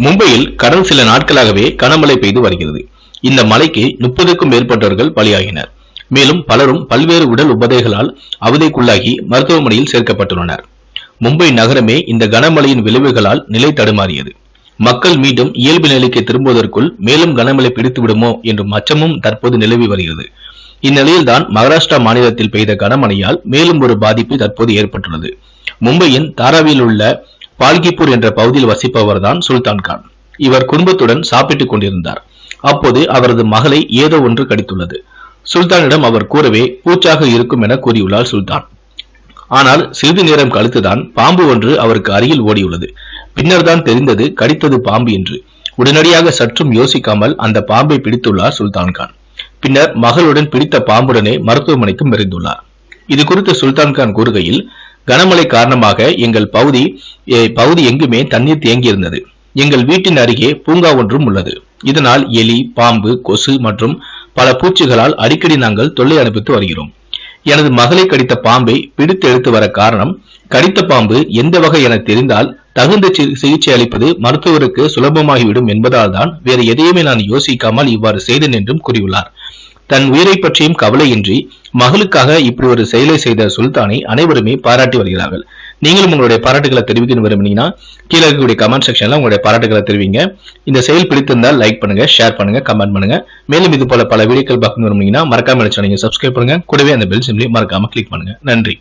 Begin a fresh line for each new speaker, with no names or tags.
மும்பையில் கடந்த சில நாட்களாகவே கனமழை பெய்து வருகிறது. இந்த மழைக்கு 30க்கும் மேற்பட்டவர்கள் பலியாகினர். மேலும் பலரும் பல்வேறு உடல் உபாதைகளால் அவதிக்குள்ளாகி மருத்துவமனையில் சேர்க்கப்பட்டுள்ளனர். மும்பை நகரமே இந்த கனமழையின் விளைவுகளால் நிலை தடுமாறியது. மக்கள் மீண்டும் இயல்பு நிலைக்கு திரும்புவதற்குள் மேலும் கனமழை பிடித்து விடுமோ என்ற அச்சமும் தற்போது நிலவி வருகிறது. இந்நிலையில்தான் மகாராஷ்டிரா மாநிலத்தில் பெய்த கனமழையால் மேலும் ஒரு பாதிப்பு தற்போது ஏற்பட்டுள்ளது. மும்பையின் தாராவியில் உள்ள பால்கிப்பூர் என்ற பகுதியில் வசிப்பவர் தான் சுல்தான் கான். இவர் குடும்பத்துடன் சாப்பிட்டுக் கொண்டிருந்தார். அப்போது அவரது மகளை ஏதோ ஒன்று கடித்துள்ளது. சுல்தானிடம் அவர் கூறவே பூச்சாக இருக்கும் என கூறியுள்ளார் சுல்தான். ஆனால் சிறிது நேரம் கழித்துதான் பாம்பு ஒன்று அவருக்கு அருகில் ஓடியுள்ளது. பின்னர் தான் தெரிந்தது கடித்தது பாம்பு என்று. உடனடியாக சற்றும் யோசிக்காமல் அந்த பாம்பை பிடித்துள்ளார் சுல்தான் கான். பின்னர் மகளுடன் பிடித்த பாம்புடனே மருத்துவமனைக்கு விரைந்துள்ளார். இது குறித்து சுல்தான் கான் கூறுகையில், கனமழை காரணமாக எங்கள் பகுதி எங்குமே தண்ணீர் தேங்கி இருந்தது. எங்கள் வீட்டின் அருகே பூங்கா ஒன்றும் உள்ளது. இதனால் எலி, பாம்பு, கொசு மற்றும் பல பூச்சிகளால் அடிக்கடி நாங்கள் தொல்லை அனுப்பித்து வருகிறோம். எனது மகளை கடித்த பாம்பை பிடித்து எடுத்து வர காரணம், கடித்த பாம்பு எந்த வகை என தெரிந்தால் தகுந்த சிகிச்சை அளிப்பது மருத்துவருக்கு சுலபமாகிவிடும் என்பதால் தான் வேறு எதையுமே நான் யோசிக்காமல் இவ்வாறு செய்தேன் என்றும் கூறியுள்ளார். தன் உயிரை பற்றியும் கவலையின்றி மகளுக்காக இப்படி ஒரு செயலை செய்த சுல்தானை அனைவருமே பாராட்டி வருகிறார்கள். நீங்களும் உங்களுடைய பாராட்டுகளை தெரிவிக்க விரும்பினீங்கன்னா கீழே இருக்கக்கூடிய கமெண்ட் செக்ஷன்ல உங்களுடைய பாராட்டுகளை தெரிவிங்க. இந்த செயல் பிடித்திருந்தால் லைக் பண்ணுங்க, ஷேர் பண்ணுங்க, கமெண்ட் பண்ணுங்க. மேலும் இது போல பல வீடியோக்கள் பார்க்கணும் விரும்புனீங்கன்னா மறக்காம சேனலை சப்ஸ்கிரைப் பண்ணுங்க. கூடவே அந்த பெல் சிம்லையும் மறக்காம கிளிக் பண்ணுங்க. நன்றி.